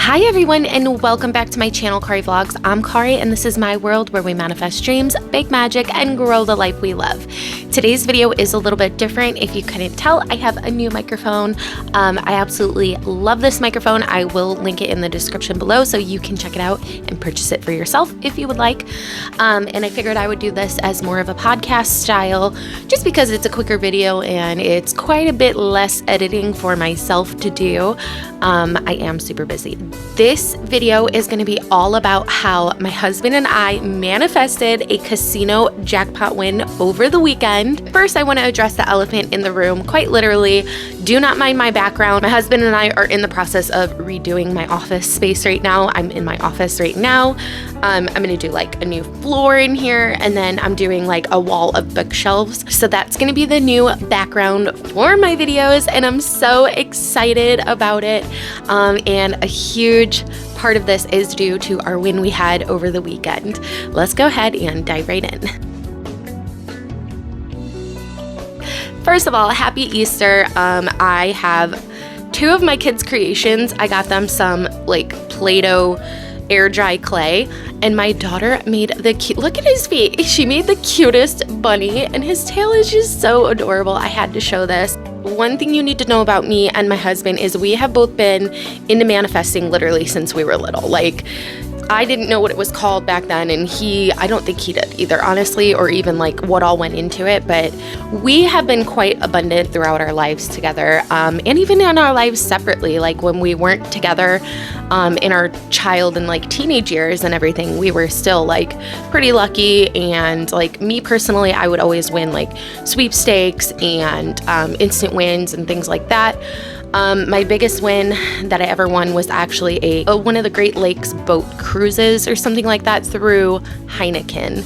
Hi everyone, and welcome back to my channel, Kari Vlogs. I'm Kari, and this is my world where we manifest dreams, bake magic, and grow the life we love. Today's video is a little bit different. If you couldn't tell, I have a new microphone. I absolutely love this microphone. I will link it in the description below so you can check it out and purchase it for yourself if you would like. And I figured I would do this as more of a podcast style just because it's a quicker video and it's quite a bit less editing for myself to do. I am super busy. This video is going to be all about how my husband and I manifested a casino jackpot win over the weekend. First, I want to address the elephant in the room, quite literally. Do not mind my background. My husband and I are in the process of redoing my office space right now. I'm in my office right now. I'm going to do like a new floor in here, and then I'm doing like a wall of bookshelves. So that's going to be the new background for my videos, and I'm so excited about it. And a huge part of this is due to our win we had over the weekend. Let's go ahead and dive right in. First of all, happy Easter. I have two of my kids' creations. I got them some like Play-Doh air dry clay, and my daughter made the look at his feet. She made the cutest bunny, and his tail is just so adorable. I had to show this. One thing you need to know about me and my husband is we have both been into manifesting literally since we were little. Like, I didn't know what it was called back then, and I don't think he did either, honestly, or even like what all went into it, but we have been quite abundant throughout our lives together, and even in our lives separately. Like when we weren't together in our child and like teenage years and everything, we were still like pretty lucky. And like me personally, I would always win like sweepstakes and instant wins and things like that. My biggest win that I ever won was actually one of the Great Lakes boat cruises or something like that through Heineken.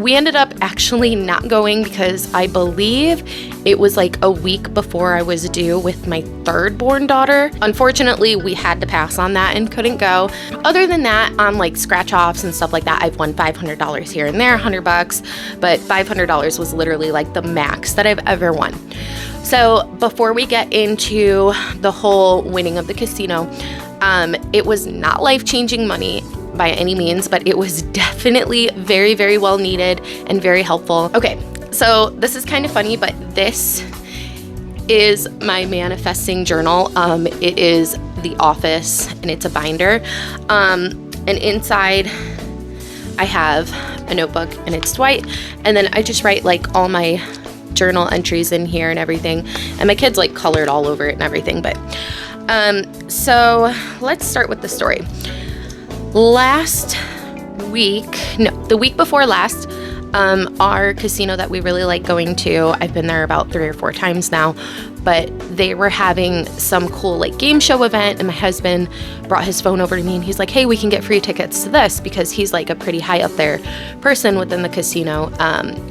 We ended up actually not going because I believe it was like a week before I was due with my third born daughter. Unfortunately, we had to pass on that and couldn't go. Other than that, on like scratch offs and stuff like that, I've won $500 here and there, $100, but $500 was literally like the max that I've ever won. So before we get into the whole winning of the casino, it was not life-changing money by any means, but it was definitely very, very well needed and very helpful. Okay, so this is kind of funny, but this is my manifesting journal. It is the office, and it's a binder. And inside I have a notebook, and it's white, and then I just write like all my journal entries in here and everything, and my kids like colored all over it and everything. But so let's start with the story. The week before last, our casino that we really like going to, I've been there about 3 or 4 times now, but they were having some cool like game show event, and my husband brought his phone over to me and he's like, hey, we can get free tickets to this, because he's like a pretty high up there person within the casino,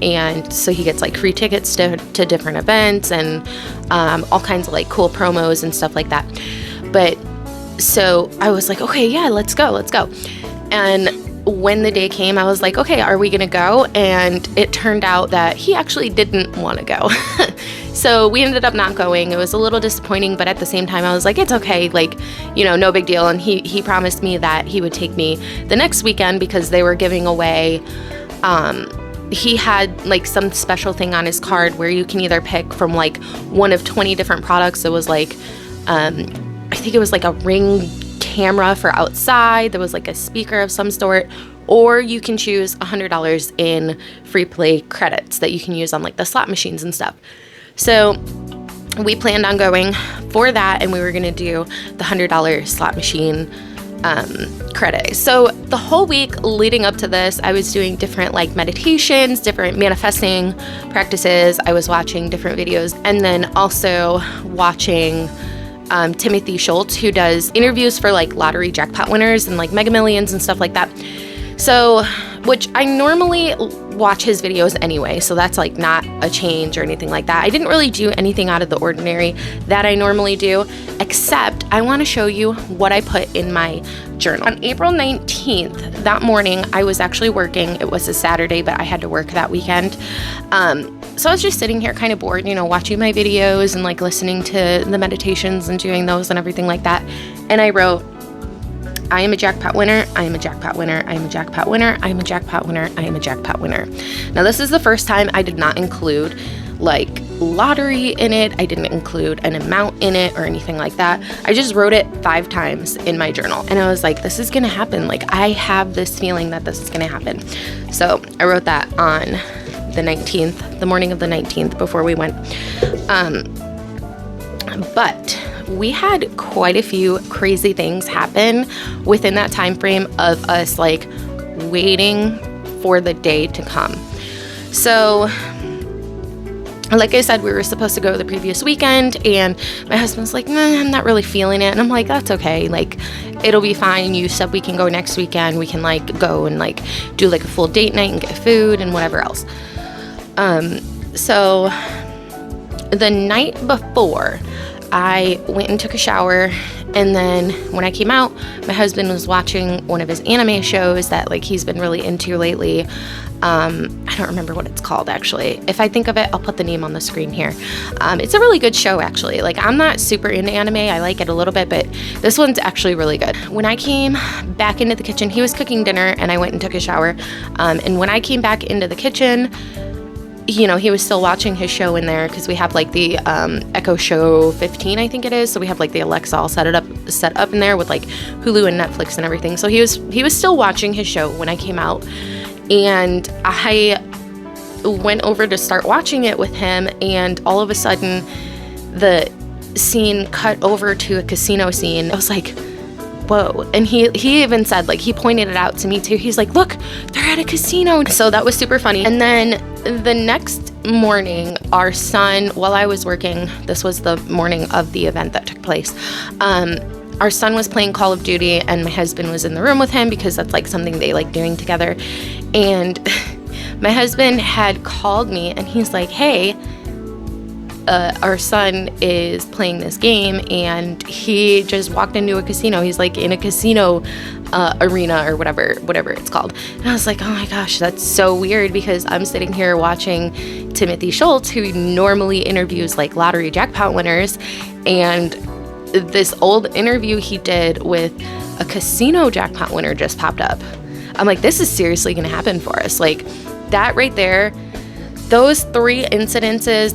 and so he gets like free tickets to different events and all kinds of like cool promos and stuff like that. But so I was like, okay, yeah, let's go. And when the day came, I was like, okay, are we gonna go? And it turned out that he actually didn't want to go. So we ended up not going. It was a little disappointing, but at the same time, I was like, it's okay, like, you know, no big deal. And he promised me that he would take me the next weekend because they were giving away, he had like some special thing on his card where you can either pick from like one of 20 different products. It was like, I think it was like a Ring camera for outside. There was like a speaker of some sort, or you can choose $100 in free play credits that you can use on like the slot machines and stuff. So we planned on going for that, and we were going to do the $100 slot machine credit. So the whole week leading up to this, I was doing different like meditations, different manifesting practices. I was watching different videos, and then also watching Timothy Schultz, who does interviews for like lottery jackpot winners and like Mega Millions and stuff like that. So, which I normally watch his videos anyway, so that's like not a change or anything like that. I didn't really do anything out of the ordinary that I normally do, except I want to show you what I put in my journal. On April 19th, that morning, I was actually working. It was a Saturday, but I had to work that weekend. So I was just sitting here kind of bored, you know, watching my videos and like listening to the meditations and doing those and everything like that. And I wrote, I am a jackpot winner. I am a jackpot winner. I am a jackpot winner. I am a jackpot winner. I am a jackpot winner. Now, this is the first time I did not include like lottery in it. I didn't include an amount in it or anything like that. I just wrote it 5 times in my journal. And I was like, this is going to happen. Like, I have this feeling that this is going to happen. So I wrote that on the 19th, the morning of the 19th before we went. But we had quite a few crazy things happen within that time frame of us like waiting for the day to come. So like I said, we were supposed to go the previous weekend, and my husband's like, I'm not really feeling it. And I'm like, that's okay. Like, it'll be fine. You said we can go next weekend. We can like go and like do like a full date night and get food and whatever else. So the night before, I went and took a shower, and then when I came out, my husband was watching one of his anime shows that like he's been really into lately. I don't remember what it's called, actually. If I think of it, I'll put the name on the screen here. It's a really good show, actually. Like, I'm not super into anime. I like it a little bit, but this one's actually really good. When I came back into the kitchen, he was cooking dinner, and I went and took a shower. And when I came back into the kitchen, you know, he was still watching his show in there because we have like the Echo Show 15, I think it is. So we have like the Alexa all set up in there with like Hulu and Netflix and everything. So he was still watching his show when I came out, and I went over to start watching it with him, and all of a sudden the scene cut over to a casino scene. I was like, whoa. And he even said, like, he pointed it out to me too. He's like, look, they're at a casino. So that was super funny. And then the next morning, our son, while I was working, this was the morning of the event that took place, our son was playing Call of Duty, and my husband was in the room with him because that's like something they like doing together. And my husband had called me, and he's like, hey, our son is playing this game, and he just walked into a casino. He's like in a casino arena or whatever it's called. And I was like, oh my gosh, that's so weird, because I'm sitting here watching Timothy Schultz, who normally interviews like lottery jackpot winners, and this old interview he did with a casino jackpot winner just popped up. I'm like, this is seriously going to happen for us. Like, that right there, those 3 incidences,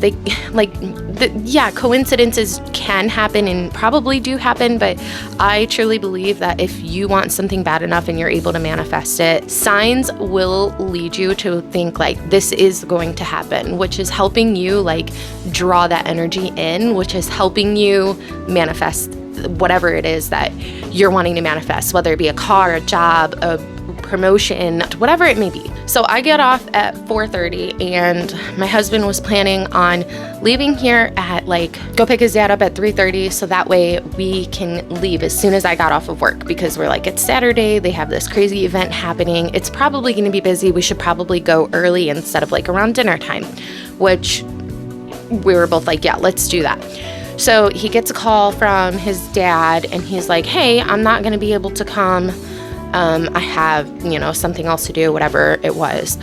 coincidences can happen and probably do happen, but I truly believe that if you want something bad enough and you're able to manifest it, signs will lead you to think like this is going to happen, which is helping you like draw that energy in, which is helping you manifest whatever it is that you're wanting to manifest, whether it be a car, a job, a promotion, whatever it may be. So I get off at 4:30, and my husband was planning on leaving here at go pick his dad up at 3:30, so that way we can leave as soon as I got off of work, because we're like, it's Saturday, they have this crazy event happening, it's probably going to be busy, we should probably go early instead of like around dinner time, which we were both like, yeah, let's do that. So he gets a call from his dad, and he's like, hey, I'm not going to be able to come. I have, something else to do, whatever it was.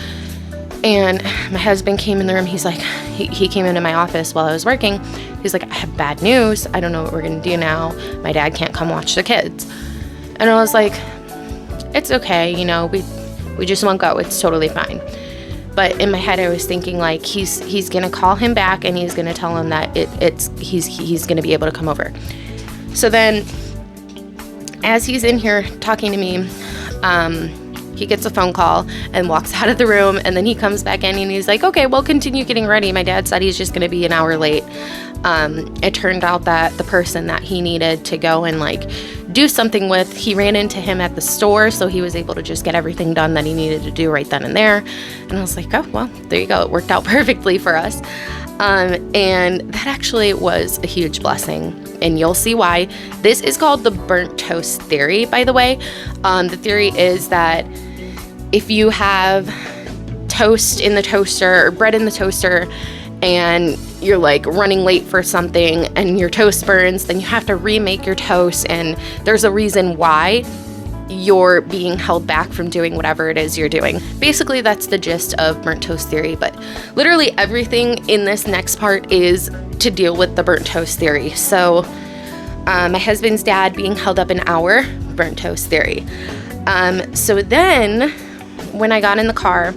And my husband came in the room. He's like, he came into my office while I was working. He's like, I have bad news. I don't know what we're going to do now. My dad can't come watch the kids. And I was like, it's okay. We just won't go. It's totally fine. But in my head, I was thinking like, he's going to call him back, and he's going to tell him that he's going to be able to come over. So then, as he's in here talking to me, he gets a phone call and walks out of the room, and then he comes back in and he's like, okay, well, continue getting ready. My dad said he's just going to be an hour late. It turned out that the person that he needed to go and do something with, he ran into him at the store, so he was able to just get everything done that he needed to do right then and there. And I was like, oh, well, there you go. It worked out perfectly for us. And that actually was a huge blessing, and you'll see why. This is called the burnt toast theory, by the way. The theory is that if you have toast in the toaster or bread in the toaster, and you're running late for something and your toast burns, then you have to remake your toast, and there's a reason why you're being held back from doing whatever it is you're doing. Basically, that's the gist of burnt toast theory, but literally everything in this next part is to deal with the burnt toast theory. So my husband's dad being held up an hour burnt toast theory. So then when I got in the car,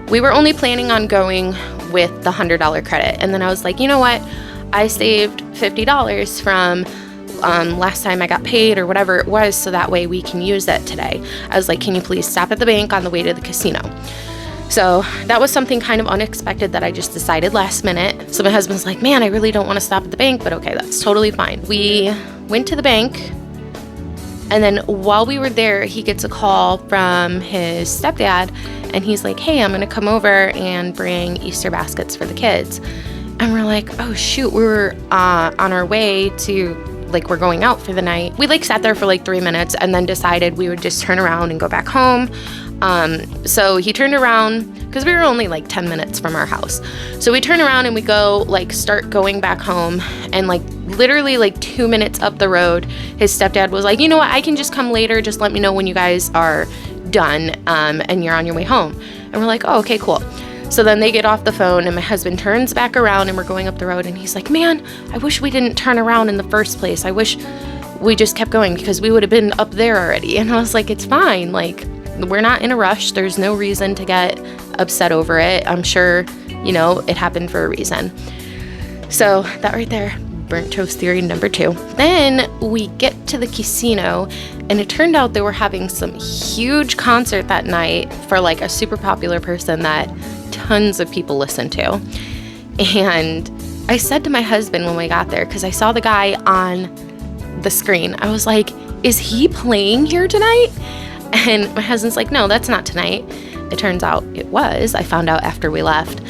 we were only planning on going with the $100 credit. And then I was like, you know what? I saved $50 from last time I got paid or whatever it was, so that way we can use it today. I was like, can you please stop at the bank on the way to the casino? So that was something kind of unexpected that I just decided last minute. So my husband's like, man, I really don't want to stop at the bank, but okay, that's totally fine. We went to the bank, and then while we were there, he gets a call from his stepdad, and he's like, hey, I'm gonna come over and bring Easter baskets for the kids. And we're like, oh shoot, we were on our way to, like, we're going out for the night. We like sat there for like 3 minutes and then decided we would just turn around and go back home. So he turned around, because we were only like 10 minutes from our house. So we turn around and we go, like, start going back home, and like literally like 2 minutes up the road, his stepdad was like, you know what, I can just come later, just let me know when you guys are done and you're on your way home. And we're like, oh, okay, cool. So then they get off the phone, and my husband turns back around, and we're going up the road, and he's like, man, I wish we didn't turn around in the first place. I wish we just kept going, because we would have been up there already. And I was like, it's fine. Like, we're not in a rush. There's no reason to get upset over it. I'm sure, you know, it happened for a reason. So that right there, burnt toast theory number 2. Then we get to the casino, and it turned out they were having some huge concert that night for like a super popular person that tons of people listen to. And I said to my husband when we got there, because I saw the guy on the screen, I was like, is he playing here tonight? And my husband's like, no, that's not tonight. It turns out it was. I found out after we left.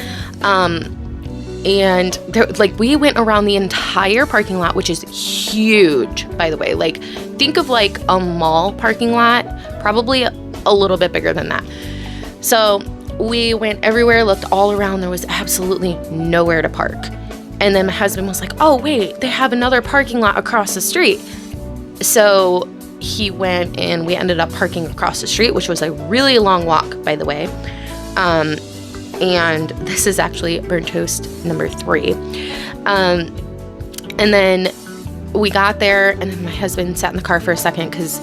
And there, like, we went around the entire parking lot, which is huge, by the way. Like, think of like a mall parking lot, probably a little bit bigger than that. So we went everywhere, looked all around. There was absolutely nowhere to park. And then my husband was like, oh, wait, they have another parking lot across the street. So he went, and we ended up parking across the street, which was a really long walk, by the way. And this is actually burnt toast number 3. And then we got there, and then my husband sat in the car for a second, because,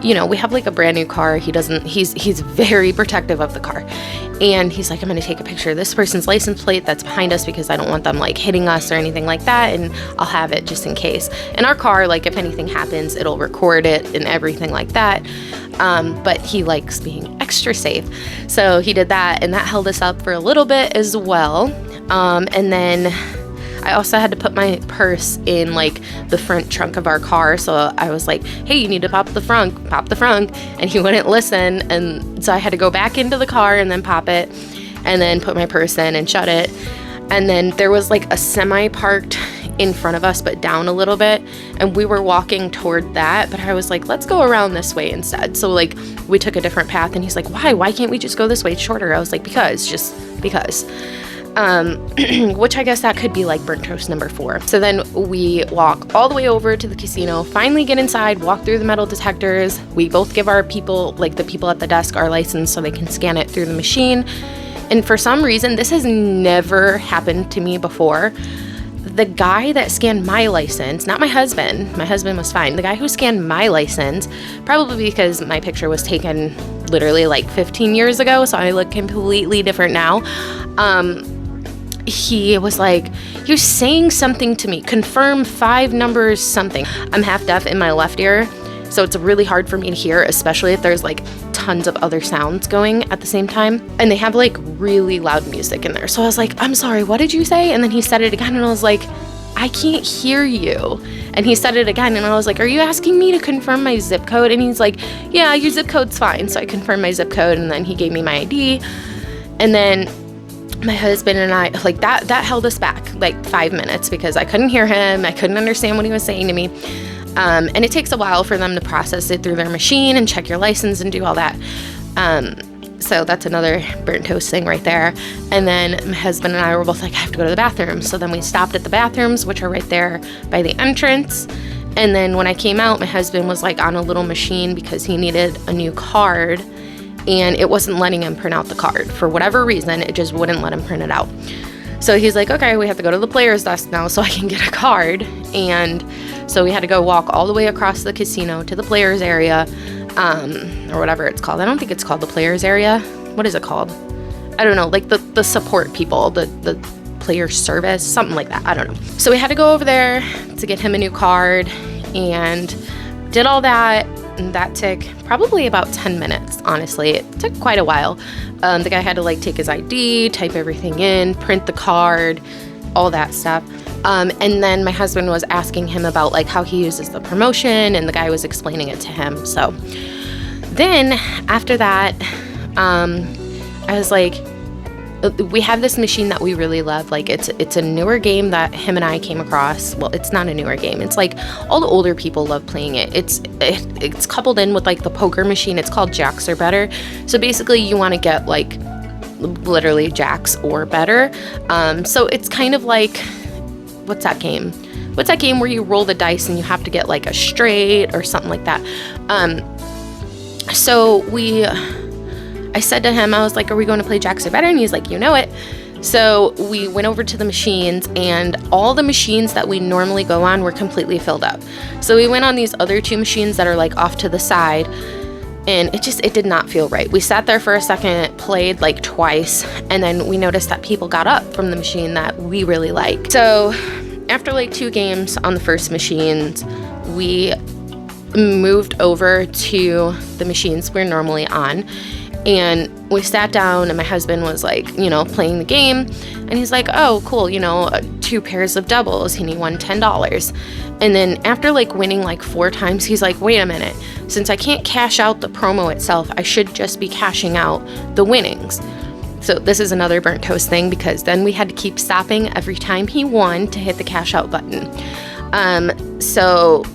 you know, we have like a brand new car. He's very protective of the car. And he's like, I'm going to take a picture of this person's license plate that's behind us, because I don't want them like hitting us or anything like that. And I'll have it just in case. And our car, like, if anything happens, it'll record it and everything like that. But he likes being extra safe. So he did that, and that held us up for a little bit as well. And then I also had to put my purse in like the front trunk of our car. So I was like, hey, you need to pop the frunk. And he wouldn't listen. And so I had to go back into the car and then pop it, and then put my purse in and shut it. And then there was like a semi parked in front of us, but down a little bit. And we were walking toward that, but I was like, let's go around this way instead. So like we took a different path, and he's like, why can't we just go this way? It's shorter. I was like, because. Which I guess that could be like burnt toast number 4. So then we walk all the way over to the casino, finally get inside, walk through the metal detectors. We both give our people, like the people at the desk, our license so they can scan it through the machine. And for some reason, this has never happened to me before. The guy that scanned my license, not my husband was fine. The guy who scanned my license, probably because my picture was taken literally like 15 years ago, so I look completely different now. He was like, you're saying something to me. Confirm 5 numbers something. I'm half deaf in my left ear, so it's really hard for me to hear, especially if there's like tons of other sounds going at the same time. And they have like really loud music in there. So I was like, I'm sorry, what did you say? And then he said it again, and I was like, I can't hear you. And he said it again, and I was like, are you asking me to confirm my zip code? And he's like, yeah, your zip code's fine. So I confirmed my zip code, and then he gave me my ID. And then my husband and I, like, that held us back like 5 minutes, because I couldn't hear him. I couldn't understand what he was saying to me. And it takes a while for them to process it through their machine and check your license and do all that. So that's another burnt toast thing right there. And then my husband and I were both like, I have to go to the bathroom. So then we stopped at the bathrooms, which are right there by the entrance. And then when I came out, my husband was like on a little machine because he needed a new card, and it wasn't letting him print out the card. For whatever reason, it just wouldn't let him print it out. So he's like, okay, we have to go to the player's desk now so I can get a card. And so we had to go walk all the way across the casino to the player's area. or whatever it's called. I don't think it's called the players area. What is it called? I don't know, like the support people, the player service, something like that. I don't know. So we had to go over there to get him a new card and did all that. And that took probably about 10 minutes, honestly. It took quite a while. The guy had to like take his ID, type everything in, print the card, all that stuff. And then my husband was asking him about like how he uses the promotion, and the guy was explaining it to him. So then after that, I was like, we have this machine that we really love. Like it's a newer game that him and I came across. Well, it's not a newer game. It's like all the older people love playing it. It's coupled in with like the poker machine. It's called Jacks or Better. So basically you want to get like literally Jacks or Better. So it's kind of like, what's that game? What's that game where you roll the dice and you have to get like a straight or something like that? I said to him, I was like, are we going to play Jacks or Better? And he's like, you know it. So we went over to the machines, and all the machines that we normally go on were completely filled up. So we went on these other two machines that are like off to the side, and it did not feel right. We sat there for a second, played like twice, and then we noticed that people got up from the machine that we really liked. So after like 2 games on the first machines, we moved over to the machines we're normally on. And we sat down, and my husband was like, playing the game. And he's like, oh, cool, 2 pairs of doubles. And he won $10. And then after like winning like 4 times, he's like, wait a minute. Since I can't cash out the promo itself, I should just be cashing out the winnings. So this is another burnt toast thing, because then we had to keep stopping every time he won to hit the cash out button. So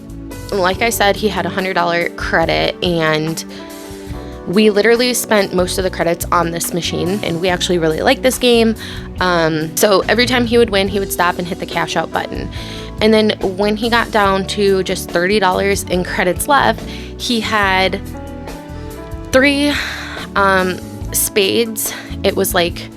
like I said, he had a $100 credit, and we literally spent most of the credits on this machine, and we actually really like this game. So every time he would win, he would stop and hit the cash out button. And then when he got down to just $30 in credits left, he had 3 spades. It was like,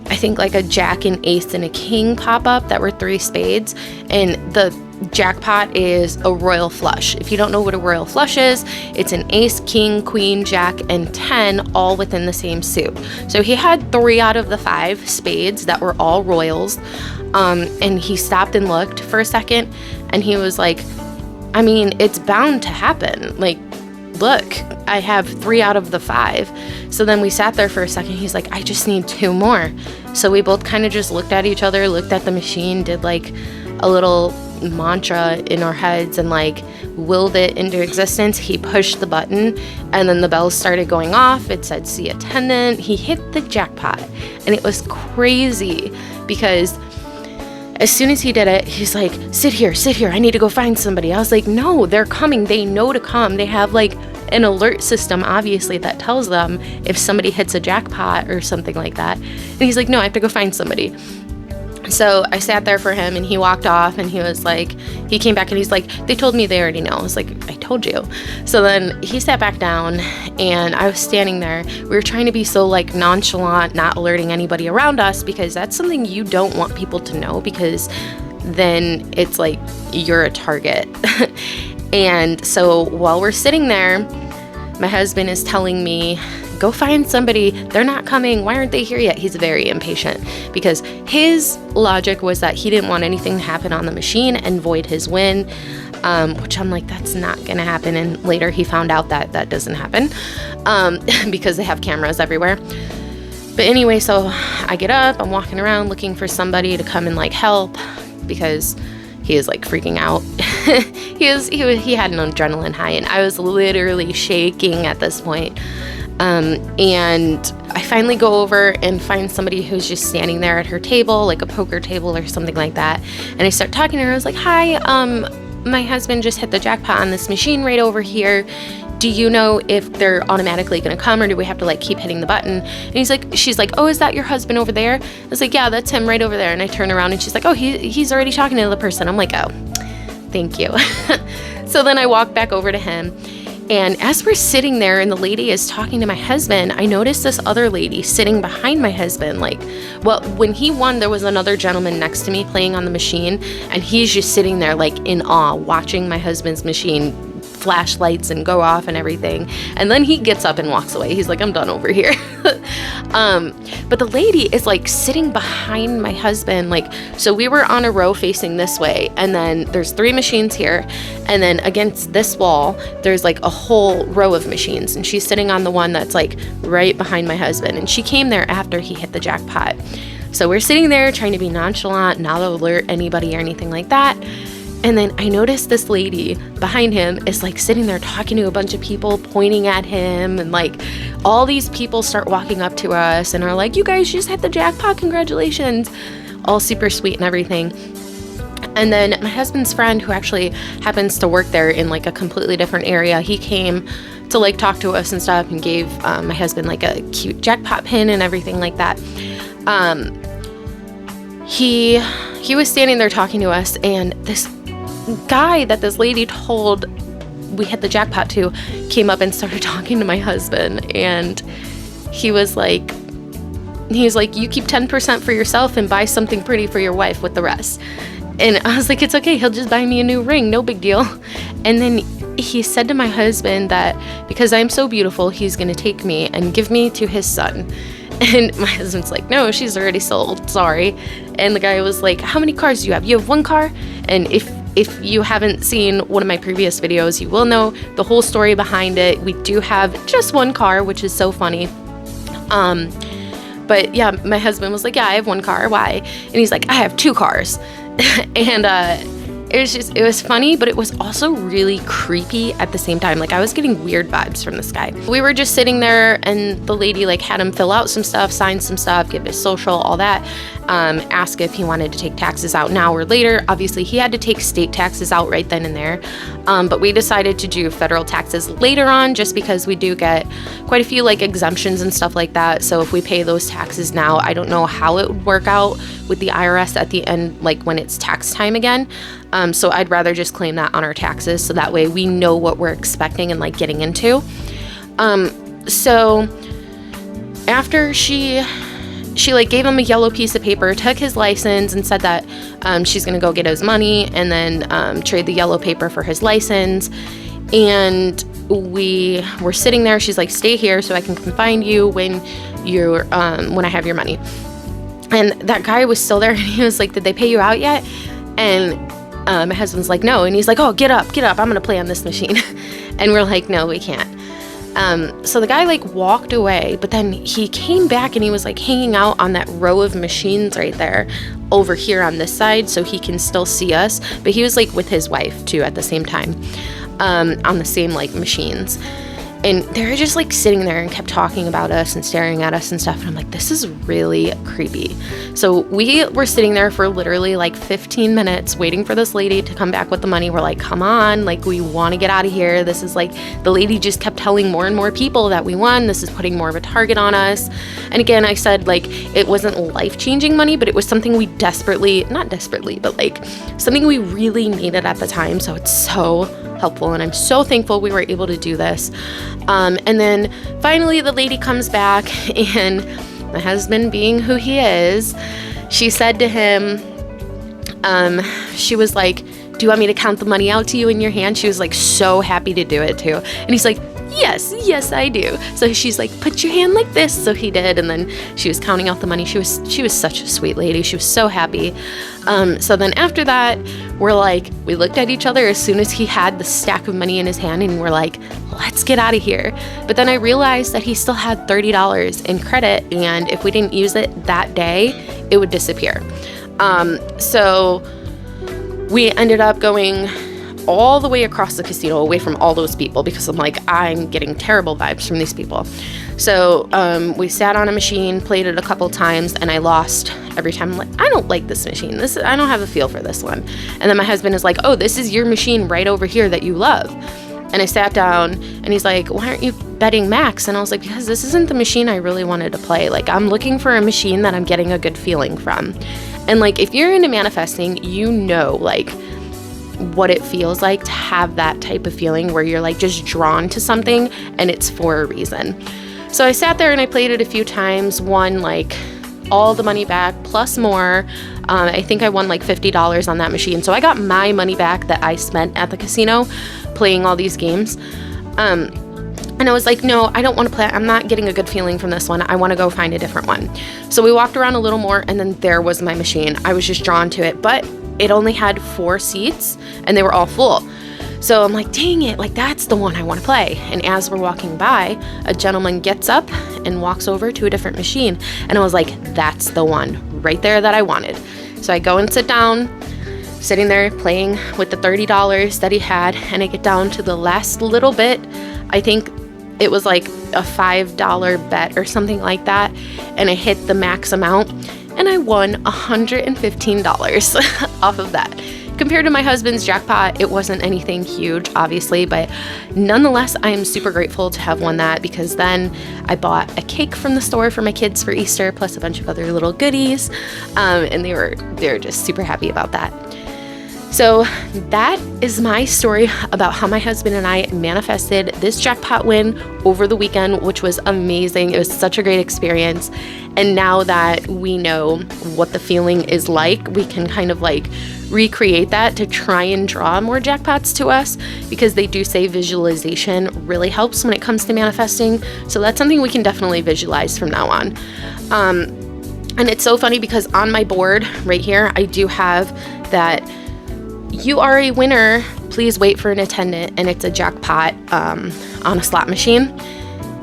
I think like a jack, an ace, and a king pop up that were 3 spades. And the jackpot is a royal flush. If you don't know what a royal flush is, it's an ace, king, queen, jack, and 10 all within the same suit. So he had 3 out of the 5 spades that were all royals. And he stopped and looked for a second, and he was like, I mean, it's bound to happen. Like, look, I have 3 out of the 5. So then we sat there for a second. He's like, I just need 2 more. So we both kind of just looked at each other, looked at the machine, did like a little mantra in our heads, and like willed it into existence. He pushed the button, and then the bells started going off. It said, see attendant. He hit the jackpot, and it was crazy, because as soon as he did it, he's like, sit here, I need to go find somebody. I was like, no, they're coming. They know to come. They have like an alert system, obviously, that tells them if somebody hits a jackpot or something like that. And he's like, no, I have to go find somebody. So I sat there for him, and he walked off, and he was like, he came back and he's like, they told me they already know. I was like, I told you. So then he sat back down, and I was standing there. We were trying to be so like nonchalant, not alerting anybody around us, because that's something you don't want people to know, because then it's like you're a target. And so while we're sitting there, my husband is telling me, go find somebody. They're not coming. Why aren't they here yet? He's very impatient, because his logic was that he didn't want anything to happen on the machine and void his win, which I'm like, that's not going to happen. And later he found out that that doesn't happen, because they have cameras everywhere. But anyway, so I get up, I'm walking around looking for somebody to come and like help, because he is like freaking out. he had an adrenaline high, and I was literally shaking at this point. And I finally go over and find somebody who's just standing there at her table, like a poker table or something like that. And I start talking to her. I was like, hi, my husband just hit the jackpot on this machine right over here. Do you know if they're automatically going to come, or do we have to like keep hitting the button? And she's like, oh, is that your husband over there? I was like, yeah, that's him right over there. And I turn around, and she's like, oh, he's already talking to the person. I'm like, oh, thank you. So then I walk back over to him. And as we're sitting there and the lady is talking to my husband, I noticed this other lady sitting behind my husband. Like, well, when he won, there was another gentleman next to me playing on the machine, and he's just sitting there like in awe, watching my husband's machine flashlights and go off and everything. And then he gets up and walks away. He's like, I'm done over here. But the lady is like sitting behind my husband. Like, so we were on a row facing this way, and then there's 3 machines here. And then against this wall, there's like a whole row of machines. And she's sitting on the one that's like right behind my husband. And she came there after he hit the jackpot. So we're sitting there trying to be nonchalant, not alert anybody or anything like that. And then I noticed this lady behind him is like sitting there talking to a bunch of people, pointing at him, and like all these people start walking up to us and are like, you guys just hit the jackpot, congratulations. All super sweet and everything. And then my husband's friend, who actually happens to work there in like a completely different area, he came to like talk to us and stuff and gave my husband like a cute jackpot pin and everything like that. He was standing there talking to us, and this guy that this lady told we hit the jackpot to came up and started talking to my husband, and he was like, you keep 10% for yourself and buy something pretty for your wife with the rest. And I was like, it's okay, he'll just buy me a new ring, no big deal. And then he said to my husband that because I'm so beautiful, he's gonna take me and give me to his son. And my husband's like, no, she's already sold, sorry. And the guy was like, how many cars do you have? You have 1 car? And if you haven't seen one of my previous videos, you will know the whole story behind it. We do have just 1 car, which is so funny. But yeah, my husband was like, yeah, I have 1 car, why? And he's like, I have 2 cars. And it was funny, but it was also really creepy at the same time. Like, I was getting weird vibes from this guy. We were just sitting there, and the lady like had him fill out some stuff, sign some stuff, give his social, all that, ask if he wanted to take taxes out now or later. Obviously, he had to take state taxes out right then and there, but we decided to do federal taxes later on, just because we do get quite a few like exemptions and stuff like that. So if we pay those taxes now, I don't know how it would work out with the IRS at the end, like when it's tax time again. So I'd rather just claim that on our taxes, so that way we know what we're expecting and like getting into. So after she like gave him a yellow piece of paper, took his license, and said that she's gonna go get his money and then trade the yellow paper for his license. And we were sitting there. She's like, stay here so I can come find you when I have your money. And that guy was still there, and he was like, did they pay you out yet? And my husband's like, no. And he's like, oh, get up, I'm gonna play on this machine. And we're like, no, we can't. So the guy like walked away, but then he came back and he was like hanging out on that row of machines right there over here on this side, so he can still see us. But he was like with his wife too at the same time, on the same like machines. And they were just like sitting there and kept talking about us and staring at us and stuff. And I'm like, this is really creepy. So we were sitting there for literally like 15 minutes waiting for this lady to come back with the money. We're like, come on, like we want to get out of here. This is like, the lady just kept telling more and more people that we won. This is putting more of a target on us. And again, I said like, it wasn't life-changing money, but it was something we not desperately, but like something we really needed at the time. So it's so helpful, and I'm so thankful we were able to do this. And then finally the lady comes back, and my husband, being who he is, she said to him, she was like, do you want me to count the money out to you in your hand? She was like so happy to do it too. And he's like, yes, I do. So she's like, put your hand like this. So he did. And then she was counting out the money. She was such a sweet lady. She was so happy. So then after that, we looked at each other as soon as he had the stack of money in his hand, and we're like, let's get out of here. But then I realized that he still had $30 in credit, and if we didn't use it that day, it would disappear. So we ended up going all the way across the casino, away from all those people, because I'm like, I'm getting terrible vibes from these people. So we sat on a machine, played it a couple times, and I lost every time. I'm like, I don't like this machine. I don't have a feel for this one. And then my husband is like, oh, this is your machine right over here that you love. And I sat down, and he's like, why aren't you betting max? And I was like, because this isn't the machine I really wanted to play. Like, I'm looking for a machine that I'm getting a good feeling from. And like, if you're into manifesting, you know, like, what it feels like to have that type of feeling where you're like just drawn to something and it's for a reason. So I sat there and I played it a few times, won like all the money back plus more. I think I won like $50 on that machine. So I got my money back that I spent at the casino playing all these games. And I was like, no, I don't want to play. I'm not getting a good feeling from this one. I want to go find a different one. So we walked around a little more, and then there was my machine. I was just drawn to it, but it only had 4 seats and they were all full. So I'm like, dang it, like that's the one I want to play. And as we're walking by, a gentleman gets up and walks over to a different machine. And I was like, that's the one right there that I wanted. So I go and sit down, sitting there playing with the $30 that he had, and I get down to the last little bit. I think it was like a $5 bet or something like that, and I hit the max amount, and I won $115 off of that. Compared to my husband's jackpot, it wasn't anything huge, obviously, but nonetheless, I am super grateful to have won that, because then I bought a cake from the store for my kids for Easter, plus a bunch of other little goodies, and they were just super happy about that. So that is my story about how my husband and I manifested this jackpot win over the weekend, which was amazing. It was such a great experience. And now that we know what the feeling is like, we can kind of like recreate that to try and draw more jackpots to us, because they do say visualization really helps when it comes to manifesting. So that's something we can definitely visualize from now on. And it's so funny because on my board right here, I do have that you are a winner, please wait for an attendant, and it's a jackpot on a slot machine.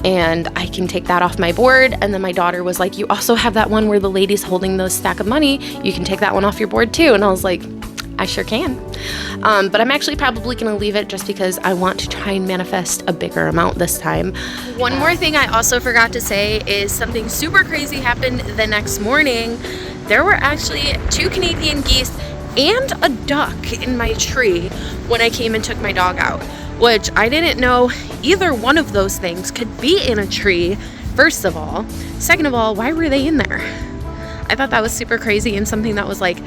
And I can take that off my board. And then my daughter was like, you also have that one where the lady's holding the stack of money. You can take that one off your board too. And I was like, I sure can. But I'm actually probably gonna leave it just because I want to try and manifest a bigger amount this time. One more thing I also forgot to say is something super crazy happened the next morning. There were actually 2 Canadian geese and a duck in my tree when I came and took my dog out, which I didn't know either one of those things could be in a tree, first of all. Second of all, why were they in there? I thought that was super crazy and something that was like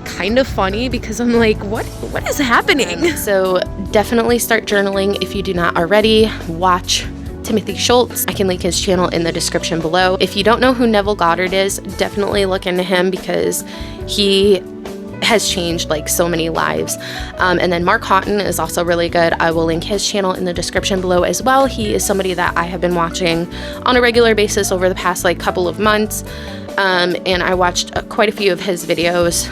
kind of funny, because I'm like, what is happening? So definitely start journaling if you do not already. Watch Timothy Schultz. I can link his channel in the description below. If you don't know who Neville Goddard is, definitely look into him, because he has changed like so many lives. And then Mark Houghton is also really good. I will link his channel in the description below as well. He is somebody that I have been watching on a regular basis over the past like couple of months. And I watched quite a few of his videos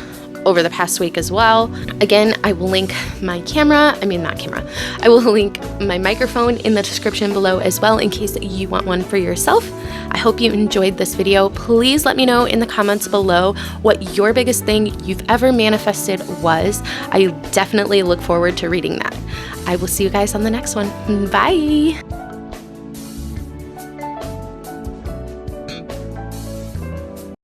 over the past week as well. Again, I will link my I will link my microphone in the description below as well in case you want one for yourself. I hope you enjoyed this video. Please let me know in the comments below what your biggest thing you've ever manifested was. I definitely look forward to reading that. I will see you guys on the next one. Bye.